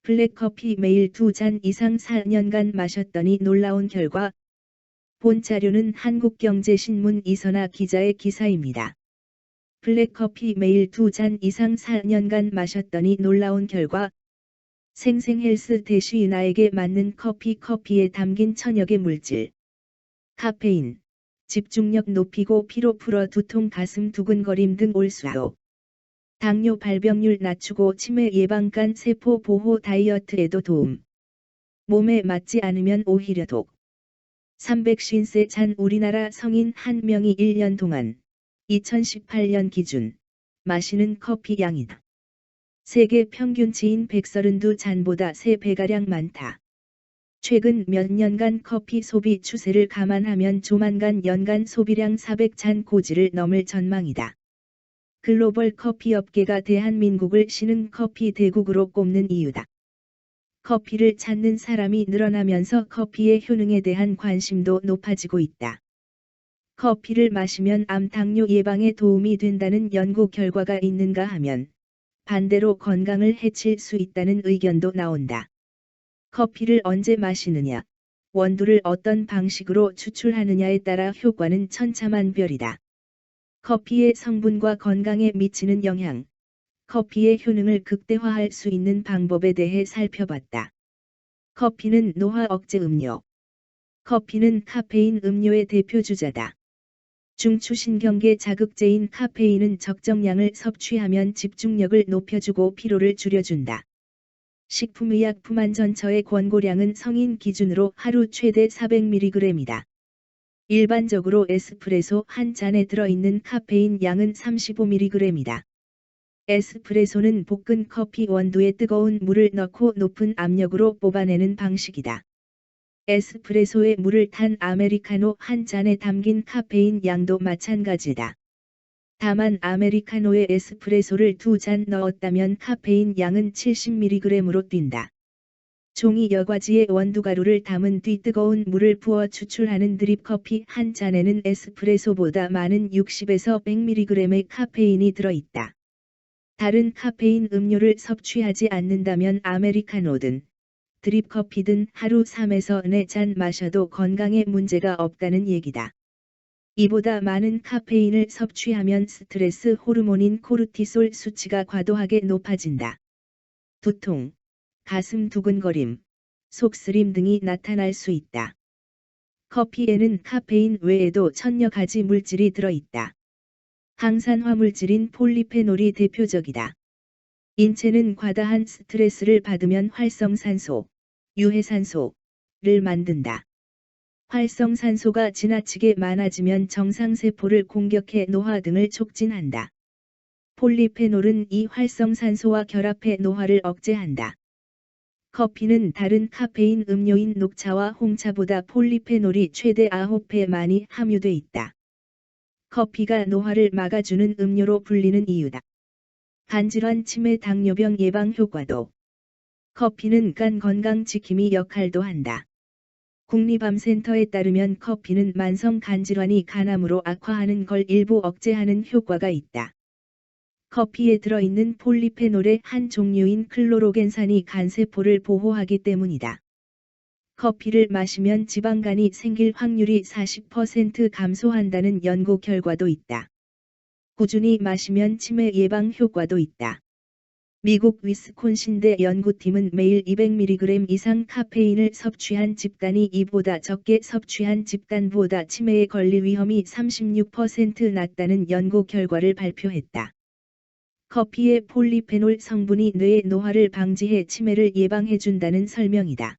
블랙커피 매일 2잔 이상 4년간 마셨더니 놀라운 결과. 본 자료는 한국경제신문 이선아 기자의 기사입니다. 블랙커피 매일 2잔 이상 4년간 마셨더니 놀라운 결과. 생생헬스 대시 나에게 맞는 커피에 담긴 천여개 물질. 카페인, 집중력 높이고 피로 풀어 두통 가슴 두근거림 등 올수도. 당뇨 발병률 낮추고 치매 예방 간 세포 보호 다이어트에도 도움. 몸에 맞지 않으면 오히려 독. 350세 우리나라 성인 1명이 1년 동안 2018년 기준 마시는 커피 양이다. 세계 평균치인 132잔보다 3배가량 많다. 최근 몇 년간 커피 소비 추세를 감안하면 조만간 연간 소비량 400잔 고지를 넘을 전망이다. 글로벌 커피 업계가 대한민국을 신흥 커피 대국으로 꼽는 이유다. 커피를 찾는 사람이 늘어나면서 커피의 효능에 대한 관심도 높아지고 있다. 커피를 마시면 암 당뇨 예방에 도움이 된다는 연구 결과가 있는가 하면 반대로 건강을 해칠 수 있다는 의견도 나온다. 커피를 언제 마시느냐, 원두를 어떤 방식으로 추출하느냐에 따라 효과는 천차만별이다. 커피의 성분과 건강에 미치는 영향, 커피의 효능을 극대화할 수 있는 방법에 대해 살펴봤다. 커피는 노화 억제 음료. 커피는 카페인 음료의 대표 주자다. 중추신경계 자극제인 카페인은 적정량을 섭취하면 집중력을 높여주고 피로를 줄여준다. 식품의약품안전처의 권고량은 성인 기준으로 하루 최대 400mg이다. 일반적으로 에스프레소 한 잔에 들어있는 카페인 양은 35mg이다. 에스프레소는 볶은 커피 원두에 뜨거운 물을 넣고 높은 압력으로 뽑아내는 방식이다. 에스프레소에 물을 탄 아메리카노 한 잔에 담긴 카페인 양도 마찬가지다. 다만 아메리카노에 에스프레소를 2잔 넣었다면 카페인 양은 70mg으로 뛴다. 종이 여과지에 원두가루를 담은 뒤 뜨거운 물을 부어 추출하는 드립커피 한 잔에는 에스프레소보다 많은 60에서 100mg의 카페인이 들어있다. 다른 카페인 음료를 섭취하지 않는다면 아메리카노든 드립커피든 하루 3에서 4잔 마셔도 건강에 문제가 없다는 얘기다. 이보다 많은 카페인을 섭취하면 스트레스 호르몬인 코르티솔 수치가 과도하게 높아진다. 두통, 가슴 두근거림, 속쓰림 등이 나타날 수 있다. 커피에는 카페인 외에도 천여 가지 물질이 들어있다. 항산화 물질인 폴리페놀이 대표적이다. 인체는 과다한 스트레스를 받으면 활성산소, 유해산소를 만든다. 활성산소가 지나치게 많아지면 정상세포를 공격해 노화 등을 촉진한다. 폴리페놀은 이 활성산소와 결합해 노화를 억제한다. 커피는 다른 카페인 음료인 녹차와 홍차보다 폴리페놀이 최대 9배 많이 함유돼 있다. 커피가 노화를 막아주는 음료로 불리는 이유다. 간질환 치매 당뇨병 예방 효과도. 커피는 간 건강 지킴이 역할도 한다. 국립암센터에 따르면 커피는 만성 간질환이 간암으로 악화하는 걸 일부 억제하는 효과가 있다. 커피에 들어있는 폴리페놀의 한 종류인 클로로겐산이 간세포를 보호하기 때문이다. 커피를 마시면 지방간이 생길 확률이 40% 감소한다는 연구 결과도 있다. 꾸준히 마시면 치매 예방 효과도 있다. 미국 위스콘신대 연구팀은 매일 200mg 이상 카페인을 섭취한 집단이 이보다 적게 섭취한 집단보다 치매에 걸릴 위험이 36% 낮다는 연구 결과를 발표했다. 커피의 폴리페놀 성분이 뇌의 노화를 방지해 치매를 예방해준다는 설명이다.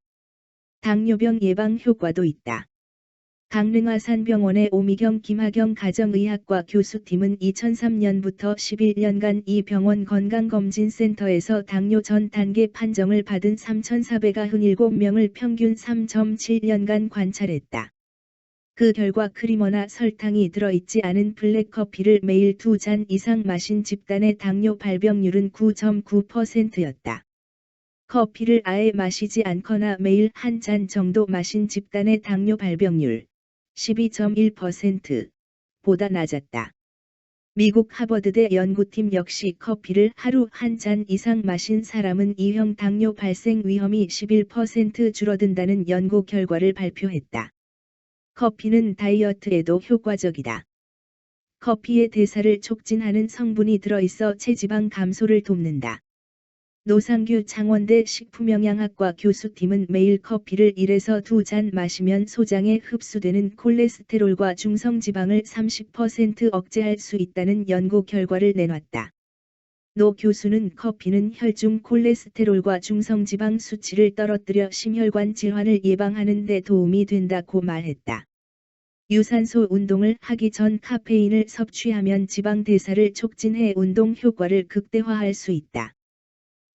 당뇨병 예방 효과도 있다. 강릉아산병원의 오미경 김하경 가정의학과 교수팀은 2003년부터 11년간 이 병원 건강검진센터에서 당뇨 전 단계 판정을 받은 3,497명을 평균 3.7년간 관찰했다. 그 결과 크리머나 설탕이 들어있지 않은 블랙커피를 매일 2잔 이상 마신 집단의 당뇨 발병률은 9.9%였다. 커피를 아예 마시지 않거나 매일 한 잔 정도 마신 집단의 당뇨 발병률 12.1%보다 낮았다. 미국 하버드대 연구팀 역시 커피를 하루 한 잔 이상 마신 사람은 2형 당뇨 발생 위험이 11% 줄어든다는 연구 결과를 발표했다. 커피는 다이어트에도 효과적이다. 커피의 대사를 촉진하는 성분이 들어있어 체지방 감소를 돕는다. 노상규 창원대 식품영양학과 교수팀은 매일 커피를 1에서 2잔 마시면 소장에 흡수되는 콜레스테롤과 중성지방을 30% 억제할 수 있다는 연구 결과를 내놨다. 노 교수는 커피는 혈중 콜레스테롤과 중성지방 수치를 떨어뜨려 심혈관 질환을 예방하는 데 도움이 된다고 말했다. 유산소 운동을 하기 전 카페인을 섭취하면 지방 대사를 촉진해 운동 효과를 극대화할 수 있다.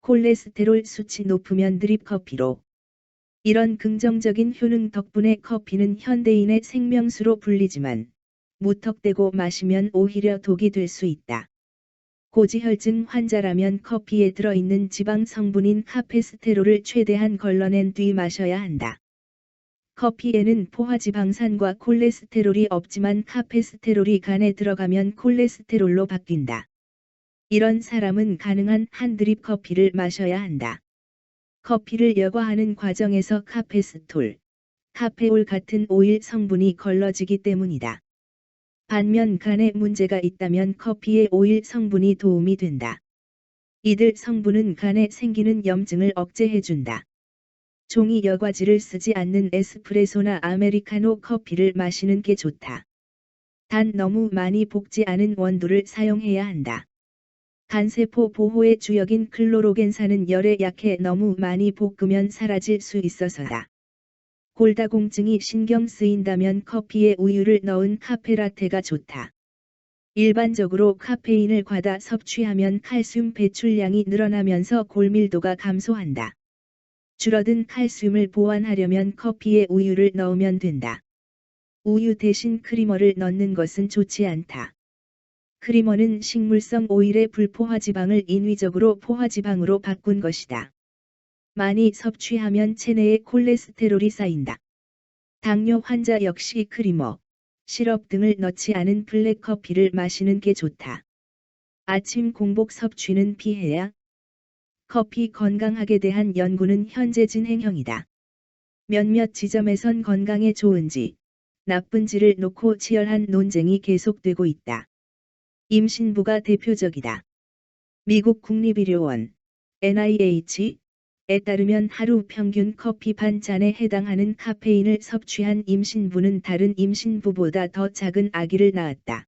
콜레스테롤 수치 높으면 드립 커피로. 이런 긍정적인 효능 덕분에 커피는 현대인의 생명수로 불리지만 무턱대고 마시면 오히려 독이 될 수 있다. 고지혈증 환자라면 커피에 들어있는 지방 성분인 카페스테롤을 최대한 걸러낸 뒤 마셔야 한다. 커피에는 포화지방산과 콜레스테롤이 없지만 카페스테롤이 간에 들어가면 콜레스테롤로 바뀐다. 이런 사람은 가능한 한 드립 커피를 마셔야 한다. 커피를 여과하는 과정에서 카페스톨, 카페올 같은 오일 성분이 걸러지기 때문이다. 반면 간에 문제가 있다면 커피의 오일 성분이 도움이 된다. 이들 성분은 간에 생기는 염증을 억제해준다. 종이 여과지를 쓰지 않는 에스프레소나 아메리카노 커피를 마시는 게 좋다. 단 너무 많이 볶지 않은 원두를 사용해야 한다. 간세포 보호의 주역인 클로로겐산은 열에 약해 너무 많이 볶으면 사라질 수 있어서다. 골다공증이 신경 쓰인다면 커피에 우유를 넣은 카페라테가 좋다. 일반적으로 카페인을 과다 섭취하면 칼슘 배출량이 늘어나면서 골밀도가 감소한다. 줄어든 칼슘을 보완하려면 커피에 우유를 넣으면 된다. 우유 대신 크리머를 넣는 것은 좋지 않다. 크리머는 식물성 오일의 불포화지방을 인위적으로 포화지방으로 바꾼 것이다. 많이 섭취하면 체내에 콜레스테롤이 쌓인다. 당뇨 환자 역시 크리머, 시럽 등을 넣지 않은 블랙커피를 마시는 게 좋다. 아침 공복 섭취는 피해야. 커피 건강학에 대한 연구는 현재 진행형이다. 몇몇 지점에선 건강에 좋은지, 나쁜지를 놓고 치열한 논쟁이 계속되고 있다. 임신부가 대표적이다. 미국 국립의료원 NIH에 따르면 하루 평균 커피 반 잔에 해당하는 카페인을 섭취한 임신부는 다른 임신부보다 더 작은 아기를 낳았다.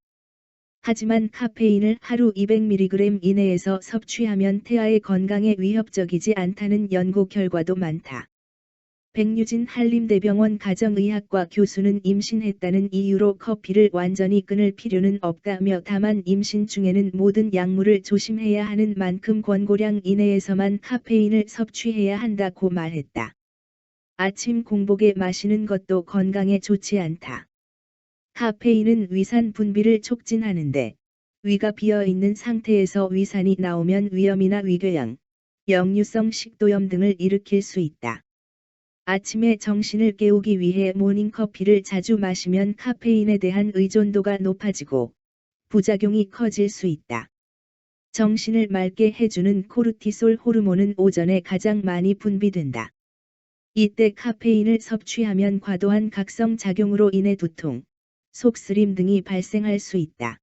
하지만 카페인을 하루 200mg 이내에서 섭취하면 태아의 건강에 위협적이지 않다는 연구 결과도 많다. 백유진 한림대병원 가정의학과 교수는 임신했다는 이유로 커피를 완전히 끊을 필요는 없다며 다만 임신 중에는 모든 약물을 조심해야 하는 만큼 권고량 이내에서만 카페인을 섭취해야 한다고 말했다. 아침 공복에 마시는 것도 건강에 좋지 않다. 카페인은 위산 분비를 촉진하는데 위가 비어있는 상태에서 위산이 나오면 위염이나 위궤양, 역류성 식도염 등을 일으킬 수 있다. 아침에 정신을 깨우기 위해 모닝커피를 자주 마시면 카페인에 대한 의존도가 높아지고 부작용이 커질 수 있다. 정신을 맑게 해주는 코르티솔 호르몬은 오전에 가장 많이 분비된다. 이때 카페인을 섭취하면 과도한 각성 작용으로 인해 두통, 속쓰림 등이 발생할 수 있다.